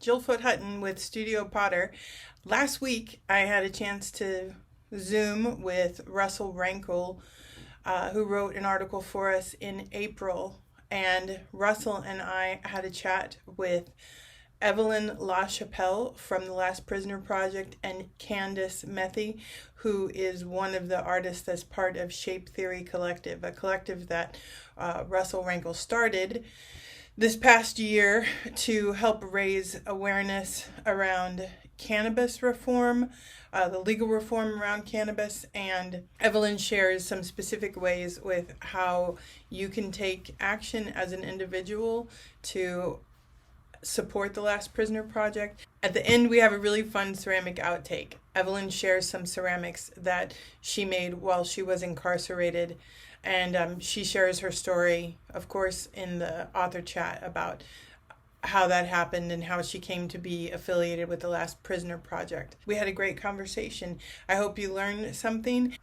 Jill Foote-Hutton with Studio Potter. Last week, I had a chance to Zoom with Russell Wrankle, who wrote an article for us in April. And Russell and I had a chat with Evelyn LaChapelle from the Last Prisoner Project and Candice Methe, who is one of the artists that's part of ShapeTheoryCollective, a collective that Russell Wrankle started this past year to help raise awareness around cannabis reform, the legal reform around cannabis. And Evelyn shares some specific ways with how you can take action as an individual to support the Last Prisoner Project. At the end, we have a really fun ceramic outtake. Evelyn shares some ceramics that she made while she was incarcerated, and she shares her story, of course, in the author chat about how that happened and how she came to be affiliated with the Last Prisoner Project. We had a great conversation. I hope you learned something.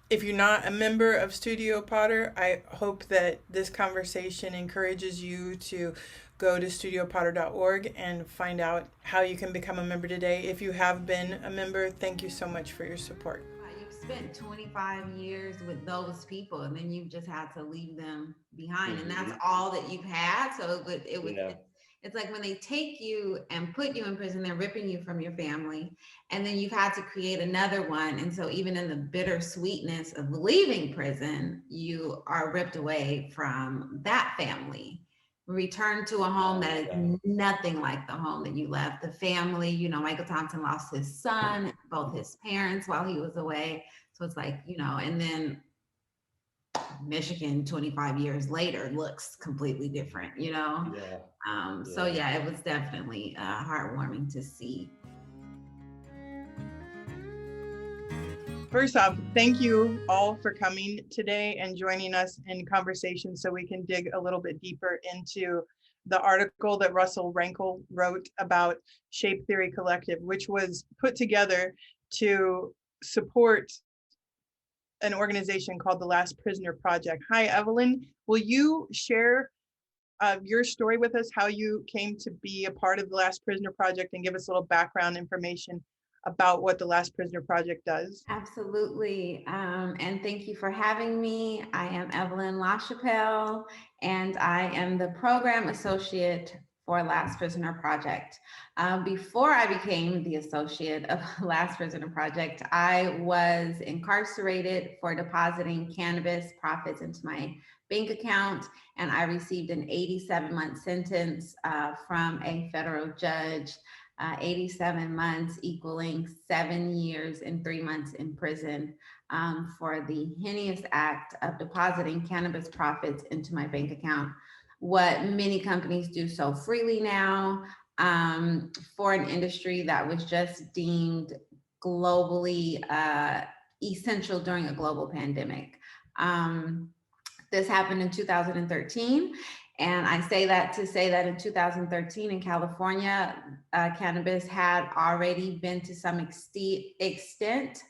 If you're not a member of Studio Potter, I hope that this conversation encourages you to go to studiopotter.org and find out how you can become a member today. If you have been a member, thank you so much for your support. You've spent 25 years with those people, and then you just had to leave them behind, and that's all that you've had. So it's like when they take you and put you in prison, they're ripping you from your family, and then you've had to create another one. And so even in the bittersweetness of leaving prison, you are ripped away from that family, return to a home that is nothing like the home that you left. The family, Michael Thompson lost his son, both his parents while he was away. So it's like, and then Michigan 25 years later looks completely different. So yeah, it was definitely heartwarming to see. First off, thank you all for coming today and joining us in conversation so we can dig a little bit deeper into the article that Russell Wrankle wrote about Shape Theory Collective, which was put together to support an organization called the Last Prisoner Project. Hi, Evelyn. Will you share your story with us, how you came to be a part of the Last Prisoner Project, and give us a little background information about what the Last Prisoner Project does? Absolutely. And thank you for having me. I am Evelyn LaChapelle, and I am the program associate for Last Prisoner Project. Before I became the associate of Last Prisoner Project, I was incarcerated for depositing cannabis profits into my bank account, and I received an 87-month sentence from a federal judge. 87 months equaling 7 years and 3 months in prison for the heinous act of depositing cannabis profits into my bank account. What many companies do so freely now for an industry that was just deemed globally essential during a global pandemic. This happened in 2013. And I say that to say that in 2013 in California, cannabis had already been to some extent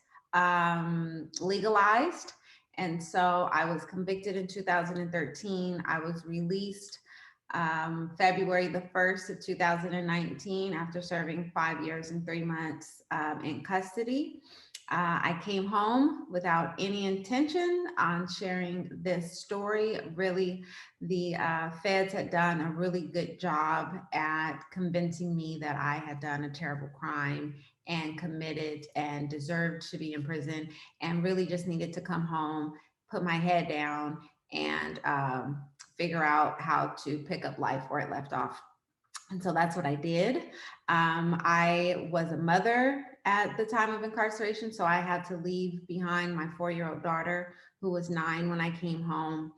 legalized. And so I was convicted in 2013. I was released February the 1st of 2019 after serving 5 years and 3 months in custody. I came home without any intention on sharing this story. Really, the feds had done a really good job at convincing me that I had done a terrible crime and committed and deserved to be in prison, and really just needed to come home, put my head down, and figure out how to pick up life where it left off. And so that's what I did. I was a mother at the time of incarceration, so I had to leave behind my 4-year-old daughter, who was 9 when I came home.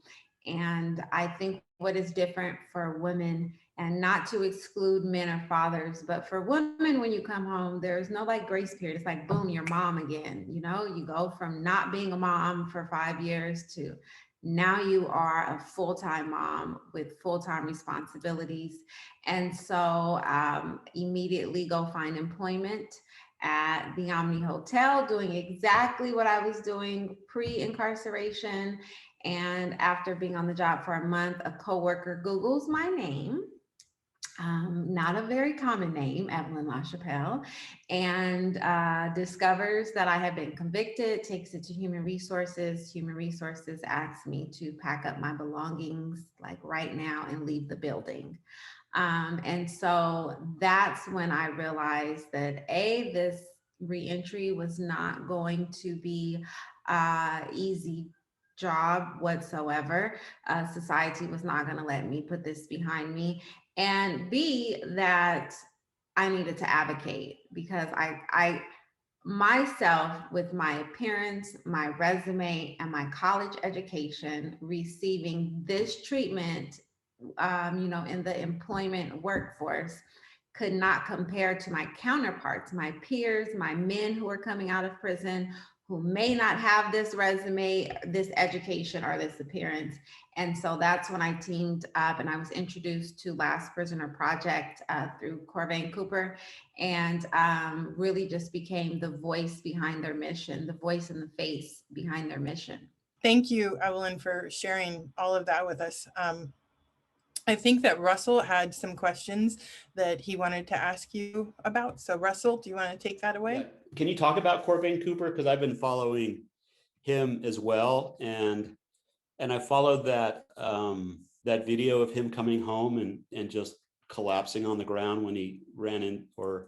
And I think what is different for women, and not to exclude men or fathers, but for women, when you come home, there's no like grace period. It's like, boom, you're mom again. You go from not being a mom for 5 years to now you are a full-time mom with full-time responsibilities. And so immediately go find employment at the Omni Hotel, doing exactly what I was doing pre-incarceration. And after being on the job for a month, a coworker Googles my name not a very common name, Evelyn LaChapelle, and discovers that I have been convicted, takes it to Human Resources. Human Resources asks me to pack up my belongings like right now and leave the building. And so that's when I realized that this reentry was not going to be easy job whatsoever. Society was not going to let me put this behind me. And B, that I needed to advocate because I myself, with my appearance, my resume, and my college education, receiving this treatment, in the employment workforce, could not compare to my counterparts, my peers, my men who are coming out of prison, who may not have this resume, this education, or this appearance. And so that's when I teamed up and I was introduced to Last Prisoner Project through Coryn Cooper, and really just became the voice behind their mission, the voice and the face behind their mission. Thank you, Evelyn, for sharing all of that with us. I think that Russell had some questions that he wanted to ask you about. So Russell, do you want to take that away? Yeah. Can you talk about Coryn Cooper? Because I've been following him as well. And I followed that that video of him coming home and just collapsing on the ground when he ran in or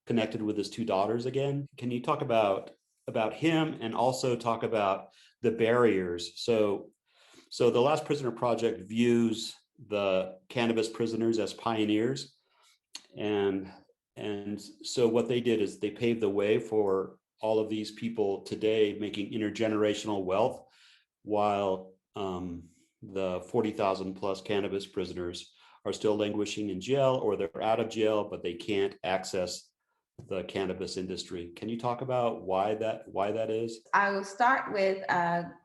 connected with his two daughters again. Can you talk about him and also talk about the barriers? So the Last Prisoner Project views the cannabis prisoners as pioneers, and so what they did is they paved the way for all of these people today making intergenerational wealth, while the 40,000 plus cannabis prisoners are still languishing in jail, or they're out of jail, but they can't access the cannabis industry. Can you talk about why that is? I will start with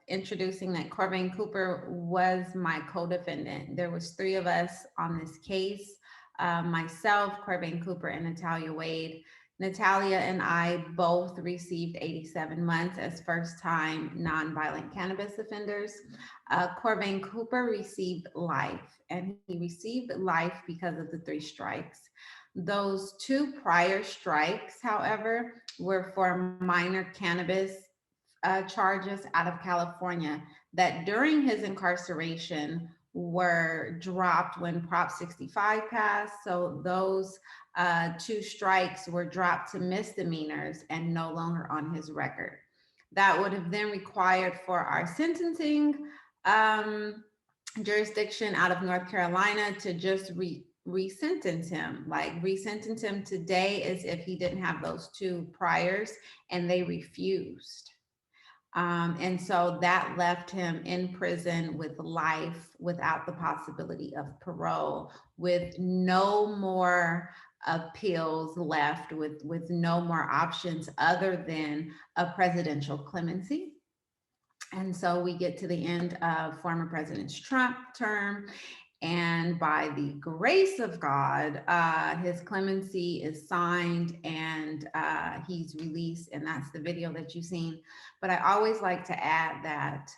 introducing that Coryn Cooper was my co-defendant. There was 3 of us on this case, myself, Coryn Cooper, and Natalia Wade. Natalia and I both received 87 months as first-time nonviolent cannabis offenders. Coryn Cooper received life, and he received life because of the 3 strikes. Those 2 prior strikes, however, were for minor cannabis charges out of California that during his incarceration were dropped when Prop 65 passed. So those 2 strikes were dropped to misdemeanors and no longer on his record. That would have then required for our sentencing jurisdiction out of North Carolina to just resentence him, like resentence him today as if he didn't have those 2 priors, and they refused. And so that left him in prison with life without the possibility of parole, with no more appeals left, with no more options other than a presidential clemency. And so we get to the end of former President Trump's term, and by the grace of God, his clemency is signed and he's released, and that's the video that you've seen. But I always like to add that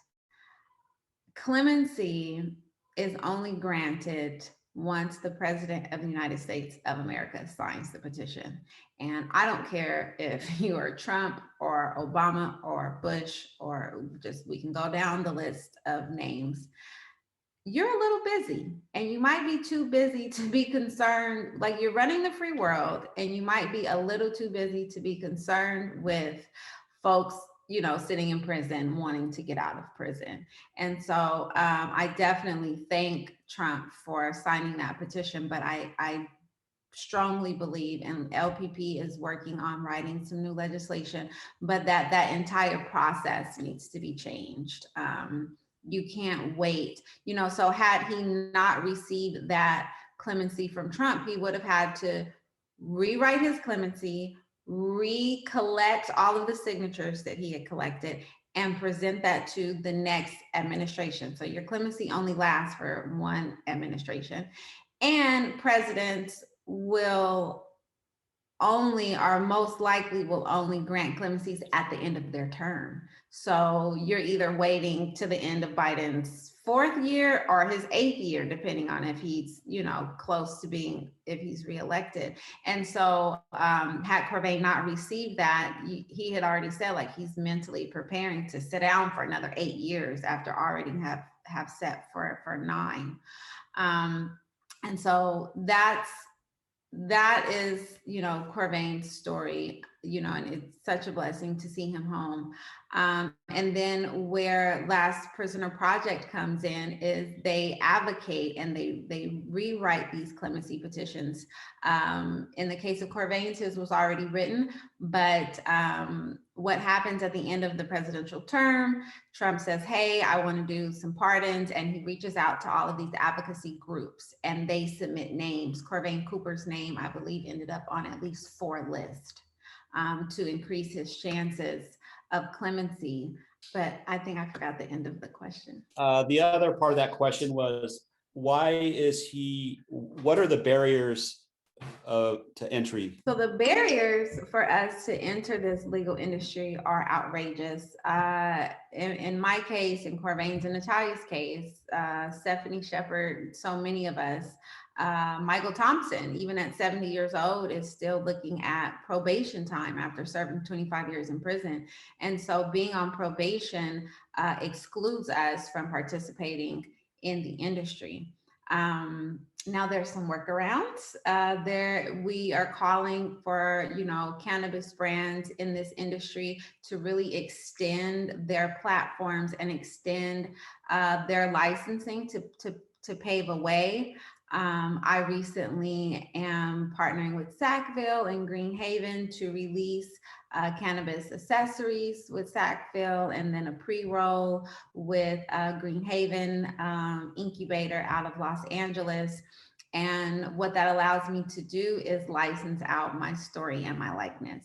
clemency is only granted once the President of the United States of America signs the petition. And I don't care if you are Trump or Obama or Bush, or just, we can go down the list of names. You're a little busy, and you might be too busy to be concerned, like you're running the free world, and you might be a little too busy to be concerned with folks, sitting in prison, wanting to get out of prison. And so I definitely thank Trump for signing that petition, but I strongly believe, and LPP is working on writing some new legislation, but that entire process needs to be changed. You can't wait, so had he not received that clemency from Trump, he would have had to rewrite his clemency, recollect all of the signatures that he had collected, and present that to the next administration. So your clemency only lasts for one administration, and presidents will only, or most likely will only grant clemencies at the end of their term. So you're either waiting to the end of Biden's 4th year or his 8th year, depending on if he's, you know, close to being, if he's reelected. And so had Coryn not received that, he had already said like he's mentally preparing to sit down for another 8 years after already have set for 9. And so that is, you know, Coryn's story, you know, and it's such a blessing to see him home. And then where Last Prisoner Project comes in is they advocate and they rewrite these clemency petitions. In the case of Coryn's, his was already written, but what happens at the end of the presidential term, Trump says, hey, I want to do some pardons, and he reaches out to all of these advocacy groups and they submit names. Coryn Cooper's name, I believe, ended up on at least 4 lists to increase his chances of clemency. But I think I forgot the end of the question. The other part of that question was, why is what are the barriers to entry? So the barriers for us to enter this legal industry are outrageous. In my case, in Coryn's and Natalia's case, Stephanie Shepard, so many of us, Michael Thompson, even at 70 years old, is still looking at probation time after serving 25 years in prison. And so being on probation excludes us from participating in the industry. Now there's some workarounds. We are calling for, you know, cannabis brands in this industry to really extend their platforms and extend their licensing to pave a way. I recently am partnering with Sackville and Green Haven to release cannabis accessories with Sackville, and then a pre-roll with Green Haven incubator out of Los Angeles. And what that allows me to do is license out my story and my likeness,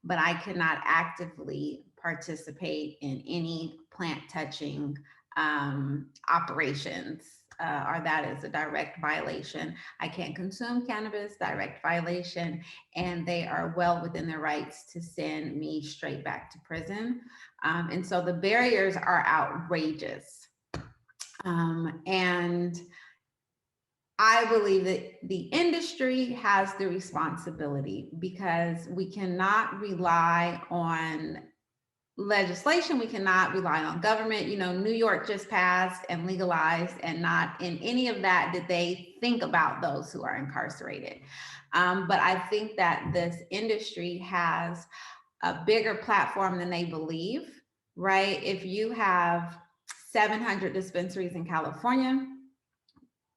but I cannot actively participate in any plant touching operations. Or that is a direct violation. I can't consume cannabis, direct violation, and they are well within their rights to send me straight back to prison. And so the barriers are outrageous. And I believe that the industry has the responsibility, because we cannot rely on legislation, we cannot rely on government. You know, New York just passed and legalized, and not in any of that did they think about those who are incarcerated. But I think that this industry has a bigger platform than they believe, right? If you have 700 dispensaries in California,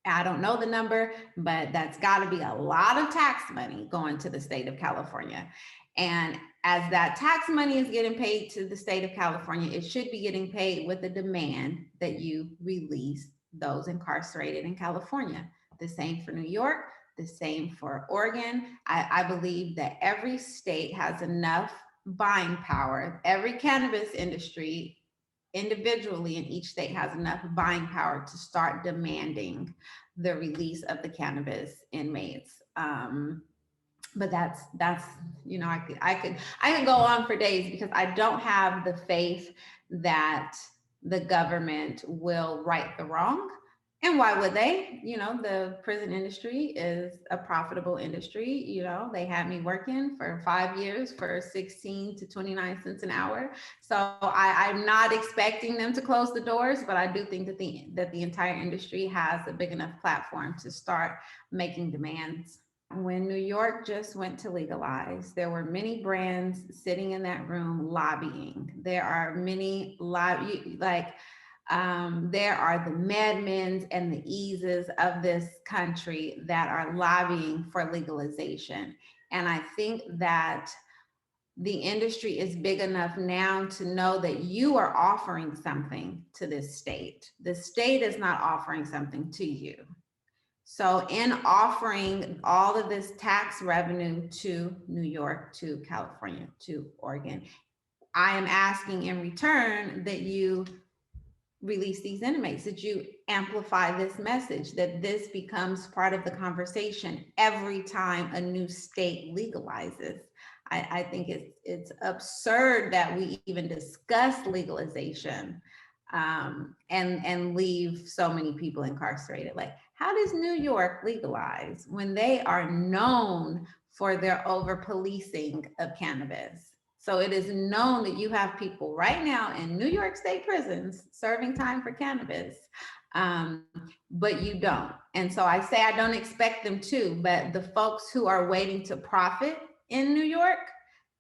I don't know the number, but that's got to be a lot of tax money going to the state of California. And as that tax money is getting paid to the state of California, it should be getting paid with the demand that you release those incarcerated in California. The same for New York, the same for Oregon. I believe that every state has enough buying power. Every cannabis industry individually in each state has enough buying power to start demanding the release of the cannabis inmates. But that's you know, I could go on for days, because I don't have the faith that the government will right the wrong. And why would they? You know, the prison industry is a profitable industry. You know, they had me working for 5 years for 16 to 29 cents an hour. So I'm not expecting them to close the doors, but I do think that the entire industry has a big enough platform to start making demands. When New York just went to legalize, there were many brands sitting in that room lobbying. There are many there are the MedMens and the Eases of this country that are lobbying for legalization. And I think that the industry is big enough now to know that you are offering something to this state. The state is not offering something to you. So in offering all of this tax revenue to New York, to California, to Oregon, I am asking in return that you release these inmates? Did you amplify this message that this becomes part of the conversation every time a new state legalizes? I think it's absurd that we even discuss legalization and leave so many people incarcerated. Like, how does New York legalize when they are known for their over policing of cannabis? So it is known that you have people right now in New York State prisons serving time for cannabis, but you don't. And so I say I don't expect them to, but the folks who are waiting to profit in New York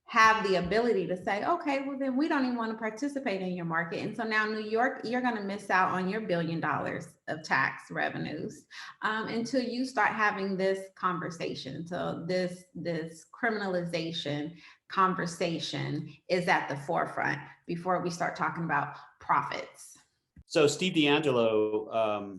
have the ability to say, okay, well then we don't even want to participate in your market. And so now New York, you're going to miss out on your $1 billion of tax revenues until you start having this conversation. So this criminalization conversation is at the forefront before we start talking about profits. So Steve D'Angelo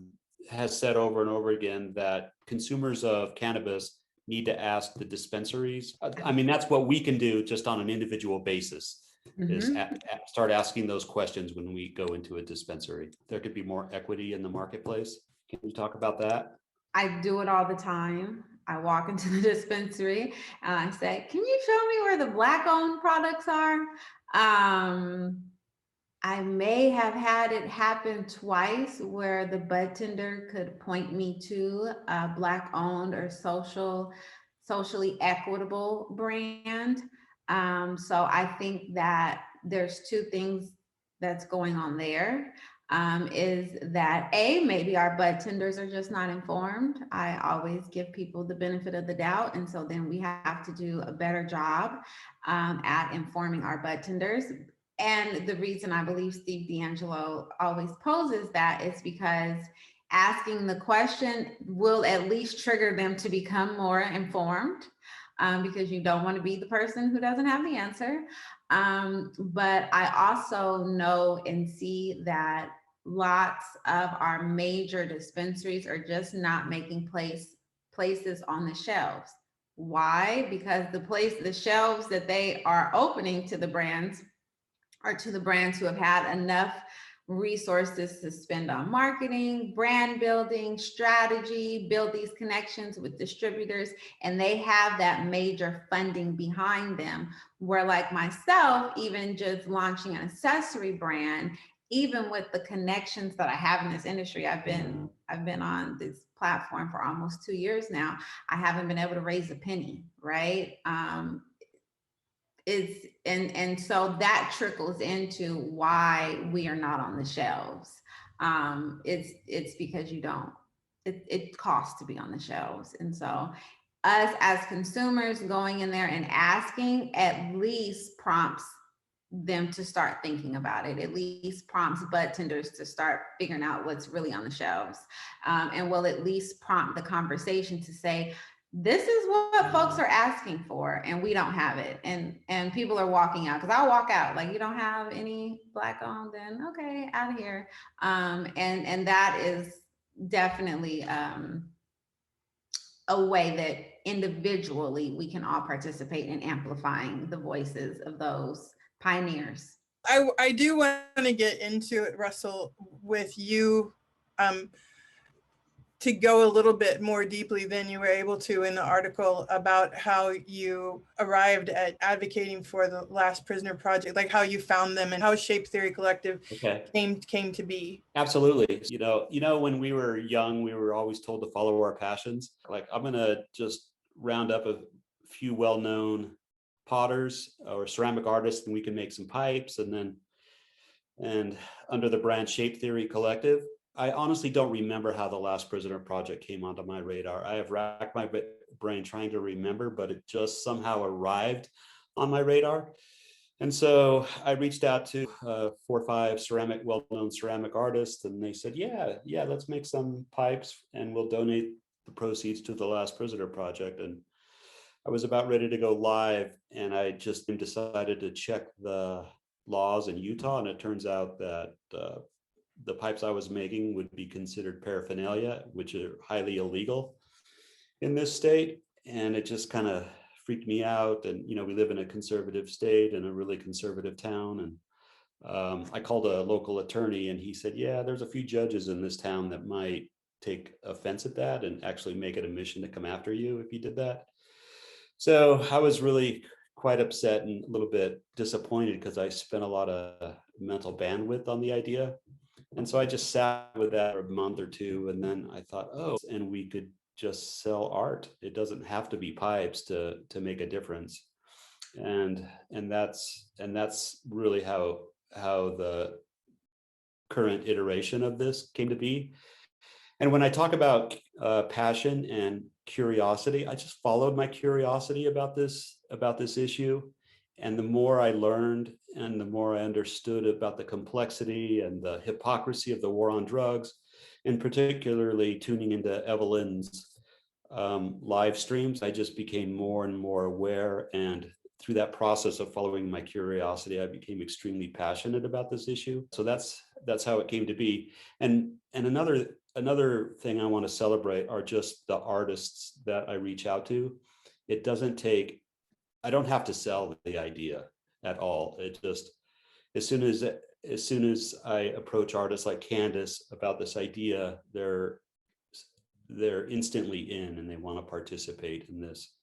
has said over and over again that consumers of cannabis need to ask the dispensaries. I mean, that's what we can do just on an individual basis, is start asking those questions when we go into a dispensary. There could be more equity in the marketplace. Can you talk about that? I do it all the time. I walk into the dispensary and I say, can you show me where the Black-owned products are? I may have had it happen twice where the bud tender could point me to a Black-owned or socially equitable brand. So I think that there's two things that's going on there. Is that maybe our bud tenders are just not informed. I always give people the benefit of the doubt. And so then we have to do a better job at informing our bud tenders. And the reason I believe Steve D'Angelo always poses that is because asking the question will at least trigger them to become more informed, because you don't want to be the person who doesn't have the answer. But I also know and see that lots of our major dispensaries are just not making places on the shelves. Why? Because the shelves that they are opening to the brands are to the brands who have had enough resources to spend on marketing, brand building, strategy, build these connections with distributors, and they have that major funding behind them. Where like myself, even just launching an accessory brand, even with the connections that I have in this industry, I've been on this platform for almost 2 years now. I haven't been able to raise a penny, right? And so that trickles into why we are not on the shelves. It's because it costs to be on the shelves. And so us as consumers going in there and asking at least prompts them to start thinking about it, at least prompts bud tenders to start figuring out what's really on the shelves, and will at least prompt the conversation to say, this is what folks are asking for and we don't have it. And people are walking out, because I'll walk out like, you don't have any Black-owned, then okay, out of here. And that is definitely a way that individually we can all participate in amplifying the voices of those pioneers. I do want to get into it, Russell, with you, to go a little bit more deeply than you were able to in the article about how you arrived at advocating for the Last Prisoner Project, like how you found them and how Shape Theory Collective came to be. Absolutely. You know, when we were young, we were always told to follow our passions. Like, I'm going to just round up a few well-known potters or ceramic artists, and we can make some pipes. And under the brand Shape Theory Collective, I honestly don't remember how the Last Prisoner Project came onto my radar. I have racked my brain trying to remember, but it just somehow arrived on my radar. And so I reached out to 4 or 5 well-known ceramic artists, and they said, yeah, let's make some pipes and we'll donate the proceeds to the Last Prisoner Project. And I was about ready to go live, and I just decided to check the laws in Utah, and it turns out that the pipes I was making would be considered paraphernalia, which are highly illegal in this state. And it just kind of freaked me out. And, we live in a conservative state and a really conservative town. And I called a local attorney and he said, yeah, there's a few judges in this town that might take offense at that and actually make it a mission to come after you if you did that. So I was really quite upset and a little bit disappointed because I spent a lot of mental bandwidth on the idea. And so I just sat with that for a month or two. And then I thought, oh, and we could just sell art. It doesn't have to be pipes to make a difference. And that's really how the current iteration of this came to be. And when I talk about passion and curiosity, I just followed my curiosity about this issue. And the more I learned and the more I understood about the complexity and the hypocrisy of the war on drugs, and particularly tuning into Evelyn's live streams, I just became more and more aware. And through that process of following my curiosity, I became extremely passionate about this issue. So that's how it came to be. And another thing I want to celebrate are just the artists that I reach out to. It doesn't take, I don't have to sell the idea at all. It just, as soon as I approach artists like Candice about this idea, they're instantly in and they want to participate in this.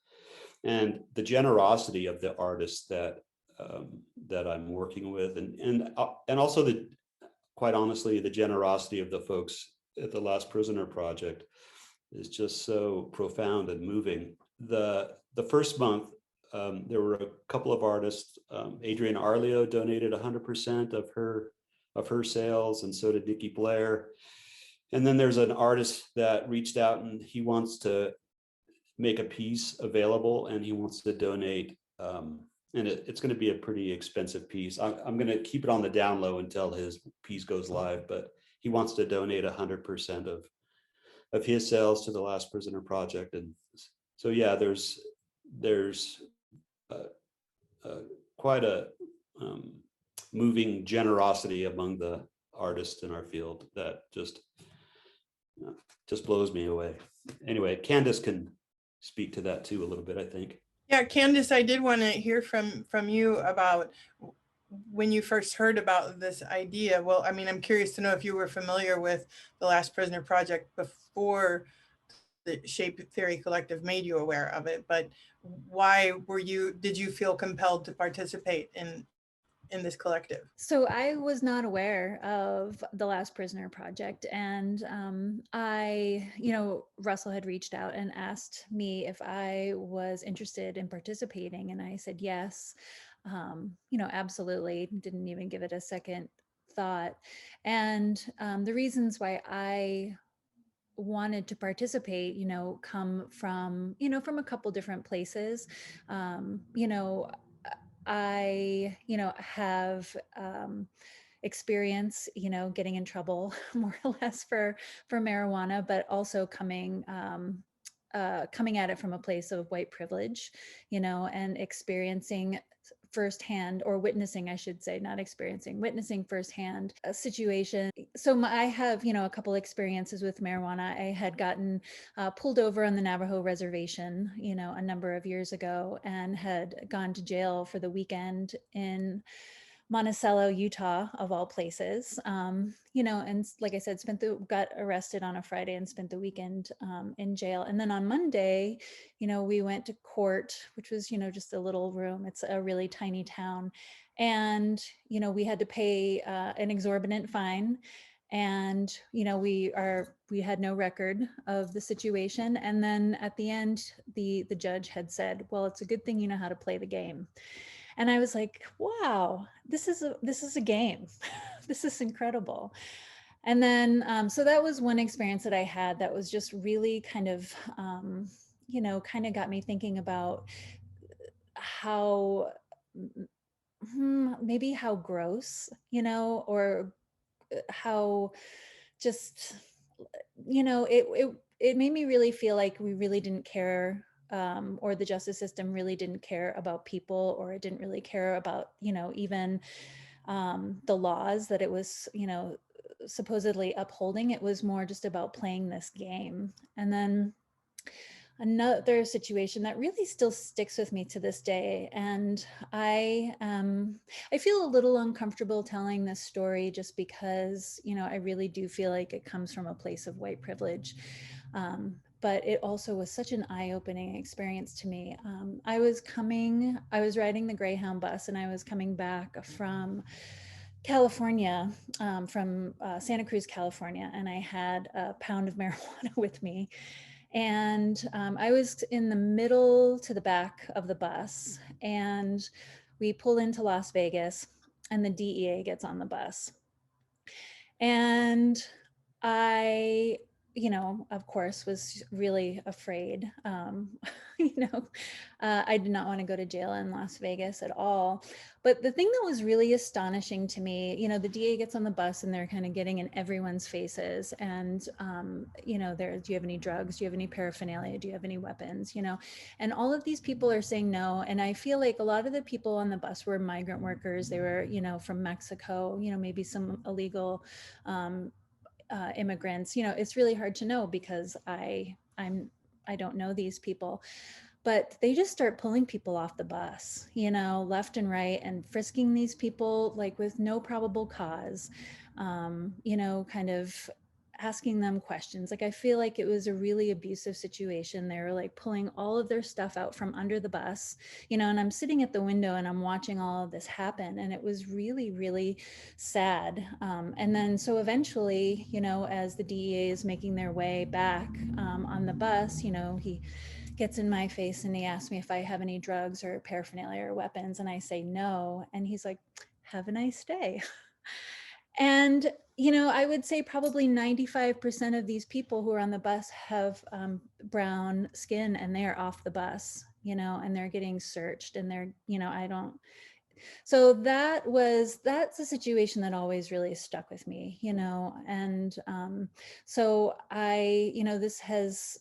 And the generosity of the artists that I'm working with, and also quite honestly, the generosity of the folks at the Last Prisoner Project is just so profound and moving. The first month, there were a couple of artists. Adrienne Arleo donated 100% of her sales, and so did Nikki Blair. And then there's an artist that reached out and he wants to make a piece available and he wants to donate. And it's going to be a pretty expensive piece. I'm going to keep it on the down low until his piece goes live, but he wants to donate 100% of his sales to the Last Prisoner Project. And so, yeah, there's quite a moving generosity among the artists in our field that just blows me away. Anyway, Candice can speak to that too a little bit, I think. Yeah, Candice, I did want to hear from you about when you first heard about this idea. Well, I mean, I'm curious to know if you were familiar with the Last Prisoner Project before the Shape Theory Collective made you aware of it, but why did you feel compelled to participate in this collective? So I was not aware of the Last Prisoner Project, and Russell had reached out and asked me if I was interested in participating, and I said yes. Absolutely. Didn't even give it a second thought. And the reasons why I wanted to participate, come from a couple different places. I have experience, getting in trouble more or less for marijuana, but also coming at it from a place of white privilege, and experiencing firsthand, or witnessing, I should say, not experiencing, witnessing firsthand a situation. So I have, a couple experiences with marijuana. I had gotten pulled over on the Navajo reservation, a number of years ago, and had gone to jail for the weekend in Monticello, Utah, of all places. And like I said, got arrested on a Friday and spent the weekend in jail. And then on Monday, we went to court, which was, just a little room. It's a really tiny town. And, we had to pay an exorbitant fine. And, we had no record of the situation. And then at the end, the judge had said, well, it's a good thing you know how to play the game. And I was like, wow, this is a game. This is incredible. And then, so that was one experience that I had that was just really kind of got me thinking about how, maybe how gross, or how just, it made me really feel like we really didn't care, or the justice system really didn't care about people, or it didn't really care about, even the laws that it was, supposedly upholding. It was more just about playing this game. And then another situation that really still sticks with me to this day. And I feel a little uncomfortable telling this story just because, you know, I really do feel like it comes from a place of white privilege. But it also was such an eye-opening experience to me. I was riding the Greyhound bus, and I was coming back from California, from Santa Cruz, California, and I had a pound of marijuana with me. And I was in the middle to the back of the bus, and we pull into Las Vegas, and the DEA gets on the bus. And I, you know, of course, was really afraid. I did not want to go to jail in Las Vegas at all. But the thing that was really astonishing to me, you know, the DA gets on the bus and they're kind of getting in everyone's faces. And, you know, do you have any drugs? Do you have any paraphernalia? Do you have any weapons? You know, and all of these people are saying no. And I feel like a lot of the people on the bus were migrant workers. They were, you know, from Mexico, you know, maybe some illegal immigrants. You know, it's really hard to know because I don't know these people, but they just start pulling people off the bus, you know, left and right, and frisking these people like with no probable cause, you know, kind of asking them questions. Like, I feel like it was a really abusive situation. They were like pulling all of their stuff out from under the bus, you know, and I'm sitting at the window and I'm watching all of this happen. And it was really, really sad. And then so eventually, you know, as the DEA is making their way back on the bus, you know, he gets in my face and he asks me if I have any drugs or paraphernalia or weapons. And I say no. And he's like, have a nice day. And, you know, I would say probably 95% of these people who are on the bus have brown skin, and they're off the bus, you know, and they're getting searched, and they're, you know, so that's a situation that always really stuck with me, you know. And so you know, this has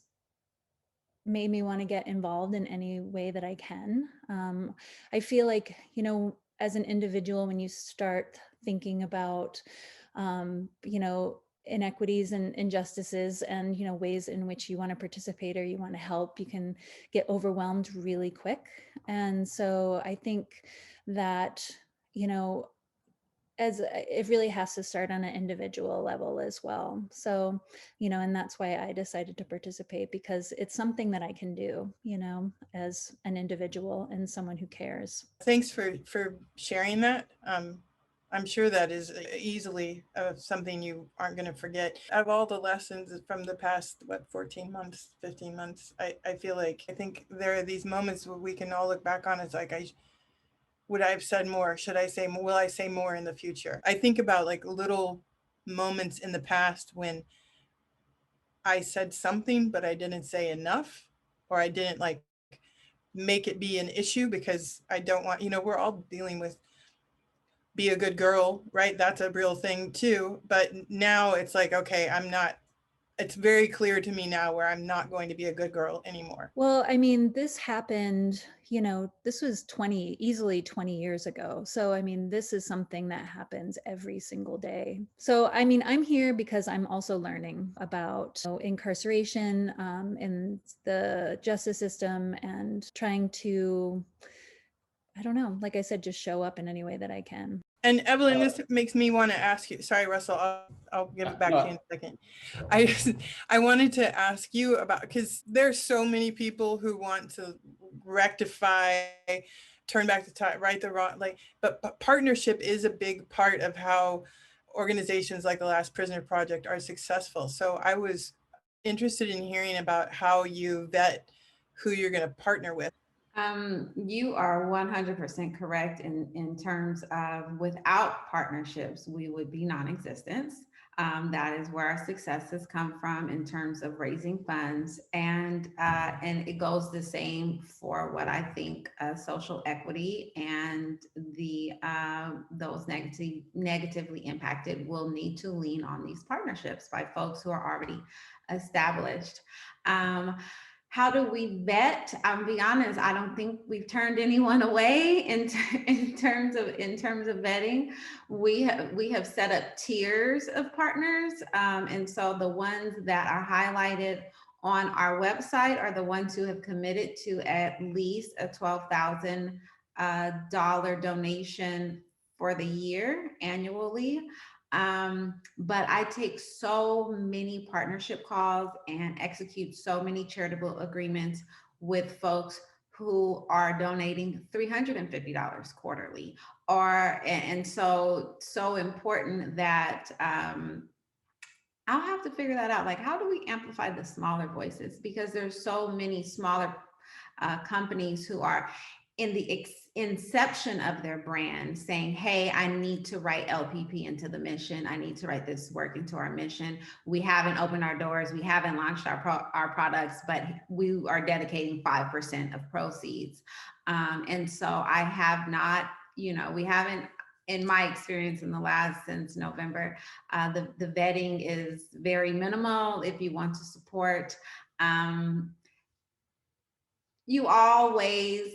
made me want to get involved in any way that I can. I feel like, you know, as an individual, when you start thinking about, you know, inequities and injustices and, you know, ways in which you want to participate or you want to help, you can get overwhelmed really quick. And so I think that, you know, it really has to start on an individual level as well. So, you know, and that's why I decided to participate, because it's something that I can do, you know, as an individual and someone who cares. Thanks for sharing that. I'm sure that is easily something you aren't going to forget. Out of all the lessons from the past, 14 months, 15 months, I think there are these moments where we can all look back on. It's like, would I have said more? Should I say more? Will I say more in the future? I think about like little moments in the past when I said something, but I didn't say enough, or I didn't like make it be an issue because I don't want, you know, we're all dealing with be a good girl, right? That's a real thing too. But now it's like, okay, it's very clear to me now where I'm not going to be a good girl anymore. Well, I mean, this happened, you know, this was easily 20 years ago. So, I mean, this is something that happens every single day. So, I mean, I'm here because I'm also learning about, you know, incarceration in the justice system, and trying to, I don't know, like I said, just show up in any way that I can. And Evelyn, this makes me want to ask you, sorry, Russell, I'll give it back to you in a second. I wanted to ask you about, because there's so many people who want to rectify, turn back the time, right the wrong, like, but partnership is a big part of how organizations like the Last Prisoner Project are successful. So I was interested in hearing about how you vet who you're going to partner with. You are 100% correct in terms of without partnerships, we would be non-existent. That is where our successes come from in terms of raising funds, and it goes the same for what I think social equity and the those negatively impacted will need to lean on these partnerships by folks who are already established. How do we vet? I'll be honest, I don't think we've turned anyone away in terms of vetting. We have set up tiers of partners, and so the ones that are highlighted on our website are the ones who have committed to at least a $12,000 donation for the year annually. But I take so many partnership calls and execute so many charitable agreements with folks who are donating $350 quarterly, and so important that I'll have to figure that out. Like, how do we amplify the smaller voices? Because there's so many smaller companies who are in the inception of their brand saying, hey, I need to write LPP into the mission. I need to write this work into our mission. We haven't opened our doors. We haven't launched our products, but we are dedicating 5% of proceeds. And so I have not, we haven't, in my experience since November, the vetting is very minimal. If you want to support, you always,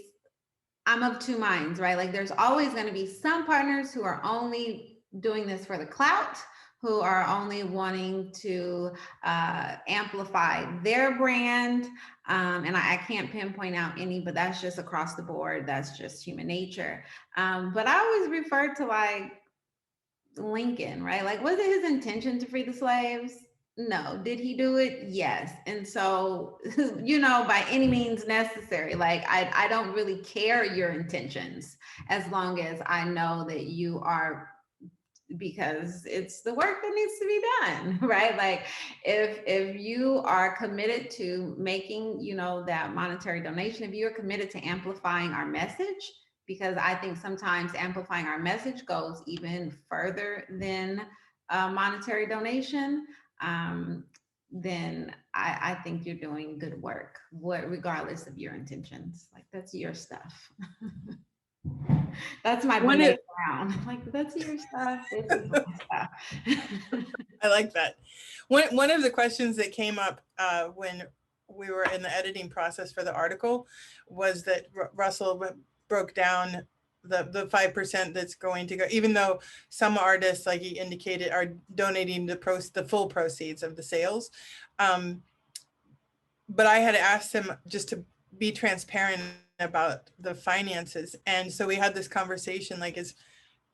I'm of two minds, right? Like there's always going to be some partners who are only doing this for the clout, who are only wanting to amplify their brand. And I can't pinpoint out any, but that's just across the board. That's just human nature. But I always refer to like Lincoln, right? Like, was it his intention to free the slaves? No. Did he do it? Yes. And so, by any means necessary, like I don't really care your intentions as long as I know that you are, because it's the work that needs to be done, right? Like if you are committed to making, that monetary donation, if you're committed to amplifying our message, because I think sometimes amplifying our message goes even further than a monetary donation, then I think you're doing good work, regardless of your intentions. Like that's your stuff. That's my Brene Brown. Like that's your stuff. This is my stuff. I like that. One of the questions that came up when we were in the editing process for the article was that Russell broke down the 5% that's going to go, even though some artists, like he indicated, are donating the full proceeds of the sales. But I had asked him just to be transparent about the finances. And so we had this conversation, like, is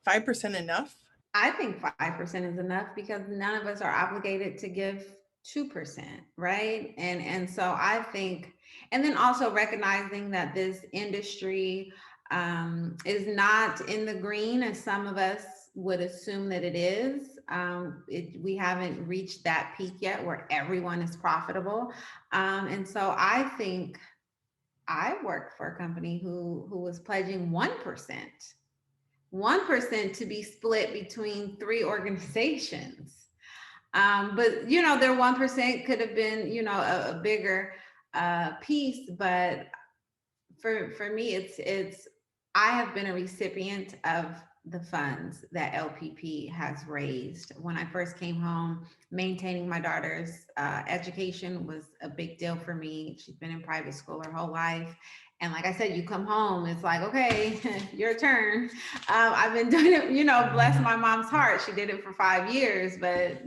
5% enough? I think 5% is enough because none of us are obligated to give 2%, right? And so I think, and then also recognizing that this industry is not in the green as some of us would assume that it is. We haven't reached that peak yet where everyone is profitable. And so I think I worked for a company who was pledging 1%. 1% to be split between 3 organizations. But, their 1% could have been, a bigger piece. But for me, it's I have been a recipient of the funds that LPP has raised. When I first came home, maintaining my daughter's education was a big deal for me. She's been in private school her whole life. And like I said, you come home, it's like, okay, your turn. I've been doing it, bless my mom's heart. She did it for 5 years, but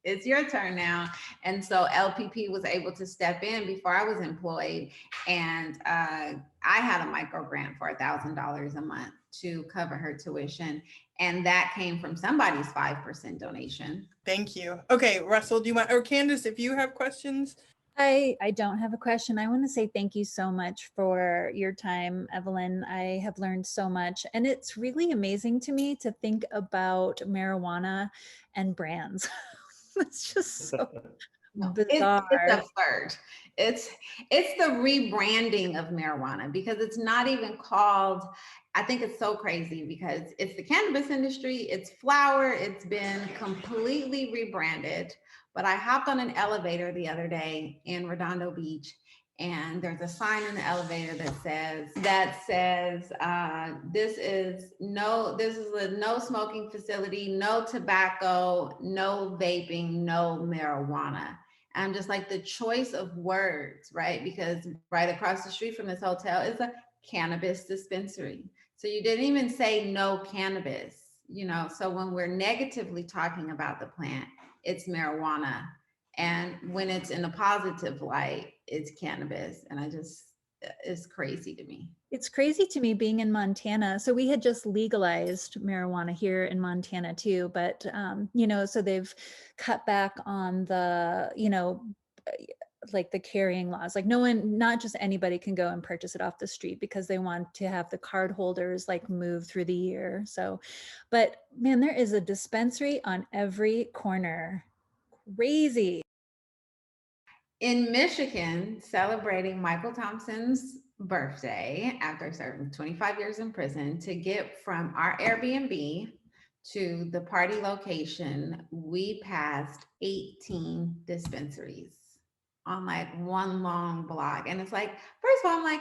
it's your turn now. And so LPP was able to step in before I was employed. And I had a micro grant for $1,000 a month to cover her tuition. And that came from somebody's 5% donation. Thank you. Okay, Russell, do you want, or Candice, if you have questions? I don't have a question. I want to say thank you so much for your time, Evelyn. I have learned so much. And it's really amazing to me to think about marijuana and brands. It's just so bizarre. It's a flirt. It's the rebranding of marijuana because it's not even called, I think it's so crazy because it's the cannabis industry, it's flower, it's been completely rebranded. But I hopped on an elevator the other day in Redondo Beach, and there's a sign in the elevator that says this is a no smoking facility, no tobacco, no vaping, no marijuana. And I'm just like, the choice of words, right? Because right across the street from this hotel is a cannabis dispensary. So you didn't even say no cannabis, so when we're negatively talking about the plant, it's marijuana. And when it's in a positive light, it's cannabis. And it's crazy to me. It's crazy to me being in Montana. So we had just legalized marijuana here in Montana too, but so they've cut back on the, like the carrying laws. Like no one, not just anybody can go and purchase it off the street because they want to have the card holders like move through the year. So, but man, there is a dispensary on every corner. Crazy. In Michigan, celebrating Michael Thompson's birthday after serving 25 years in prison, to get from our Airbnb to the party location, we passed 18 dispensaries on like one long block. And it's like, first of all, I'm like,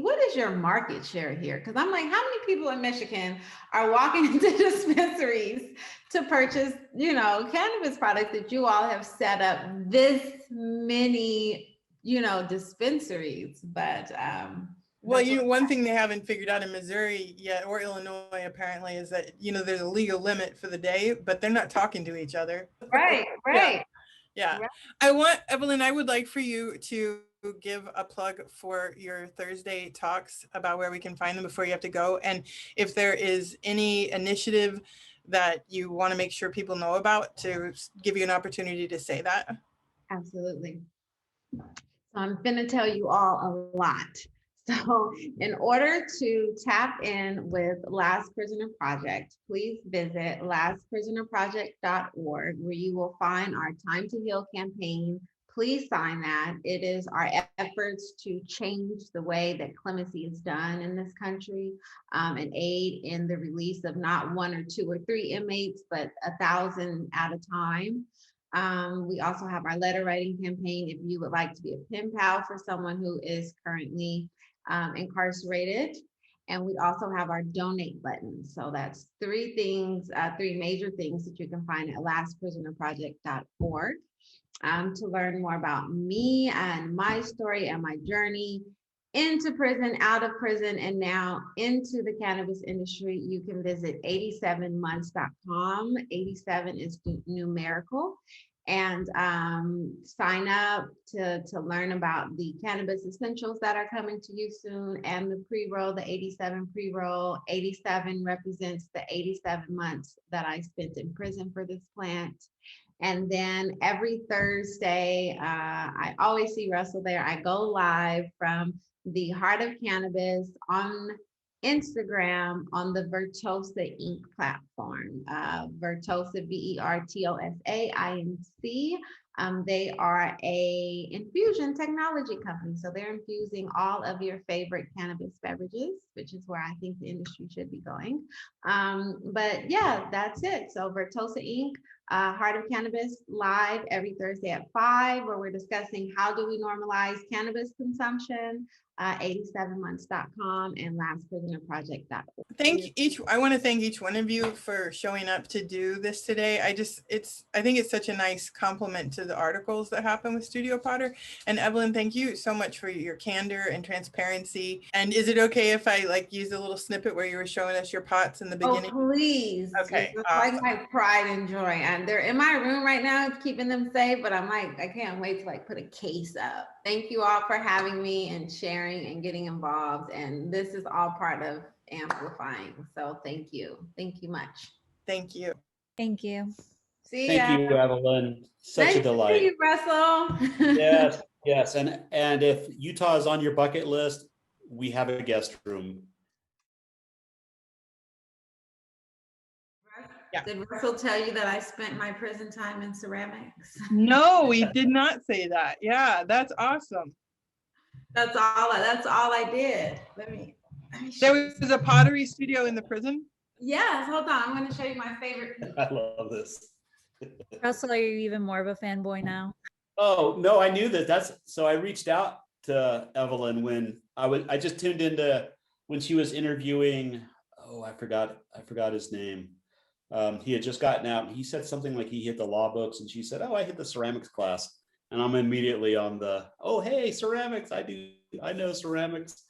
what is your market share here? Because I'm like, how many people in Michigan are walking into dispensaries to purchase, cannabis products that you all have set up this many, dispensaries? But well, one thing they haven't figured out in Missouri yet, or Illinois apparently, is that there's a legal limit for the day, but they're not talking to each other. Right. Yeah. Evelyn, I would like for you to give a plug for your Thursday talks about where we can find them before you have to go. And if there is any initiative that you want to make sure people know about, to give you an opportunity to say that. Absolutely. So I'm going to tell you all a lot. So in order to tap in with Last Prisoner Project, please visit lastprisonerproject.org, where you will find our Time to Heal campaign. Please sign that. It is our efforts to change the way that clemency is done in this country, and aid in the release of not 1 or 2 or 3 inmates, but 1,000 at a time. We also have our letter writing campaign if you would like to be a pen pal for someone who is currently incarcerated. And we also have our donate button. So that's 3 major things that you can find at lastprisonerproject.org. To learn more about me and my story and my journey into prison, out of prison, and now into the cannabis industry, you can visit 87months.com. 87 is numerical. And sign up to learn about the cannabis essentials that are coming to you soon, and the pre-roll, the 87 pre-roll. 87 represents the 87 months that I spent in prison for this plant. And then every Thursday, I always see Russell there. I go live from the Heart of Cannabis on Instagram on the Vertosa Inc. platform. Vertosa, VERTOSA-INC. They are a infusion technology company. So they're infusing all of your favorite cannabis beverages, which is where I think the industry should be going. But yeah, that's it. So Vertosa Inc., Heart of Cannabis, live every Thursday at 5, where we're discussing how do we normalize cannabis consumption. 87months.com and lastprisonerproject.org. I want to thank each one of you for showing up to do this today. I think it's such a nice compliment to the articles that happen with Studio Potter. And Evelyn, thank you so much for your candor and transparency. And is it okay if I use a little snippet where you were showing us your pots in the beginning? Oh, please. Okay. It's awesome. Like my pride and joy. And they're in my room right now, keeping them safe, but I'm like, I can't wait to put a case up. Thank you all for having me and sharing and getting involved. And this is all part of amplifying. So thank you. Thank you much. Thank you. Thank you. See ya. Thank you, Evelyn. Such nice a delight. To see you, Russell. Yes. And if Utah is on your bucket list, we have a guest room. Yeah. Did Russell tell you that I spent my prison time in ceramics? No, he did not say that. Yeah, that's awesome. That's all I did. Let me there was a pottery studio in the prison? Yes, hold on. I'm going to show you my favorite piece. I love this. Russell, are you even more of a fanboy now? Oh, no, I knew that. So I reached out to Evelyn when I just tuned into when she was interviewing, I forgot his name. He had just gotten out and he said something like he hit the law books, and she said, I hit the ceramics class. And I'm immediately on hey, ceramics, I know ceramics.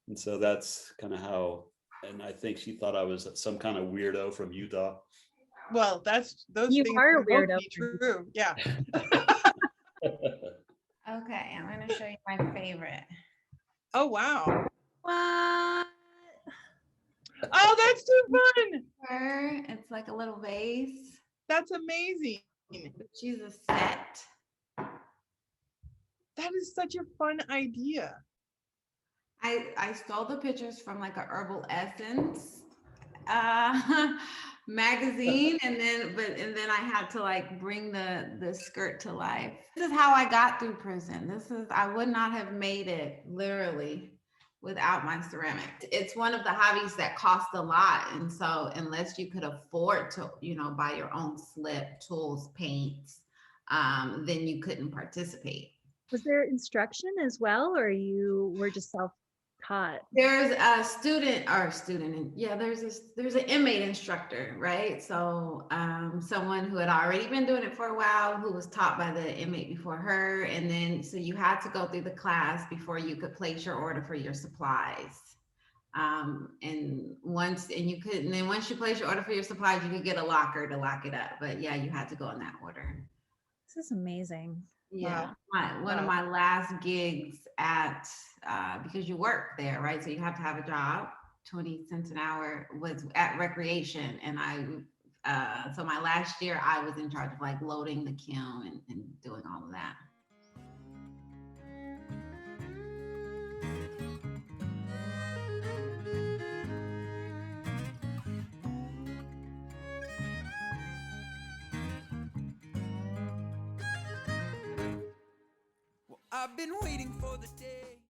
And so that's kind of how, and I think she thought I was some kind of weirdo from Utah. Well, those you things are a weirdo. True. Yeah. Okay, I'm gonna show you my favorite. Oh, wow. What? Oh, that's too fun. It's like a little vase, That's amazing. but she's a set. That is such a fun idea. I stole the pictures from like a herbal essence magazine, and then I had to like bring the skirt to life. This is how I got through prison. I would not have made it literally without my ceramics. It's one of the hobbies that cost a lot, and so unless you could afford to, buy your own slip, tools, paints, then you couldn't participate. Was there instruction as well, or you were just self-taught? There's a there's an inmate instructor, right? So someone who had already been doing it for a while, who was taught by the inmate before her, and then so you had to go through the class before you could place your order for your supplies. And once you place your order for your supplies, you could get a locker to lock it up. But yeah, you had to go in that order. This is amazing. Yeah, Wow. one of my last gigs at because you work there, right? So you have to have a job. 20 cents an hour was at recreation, and so my last year I was in charge of like loading the kiln and doing all of that. I've been waiting for the day.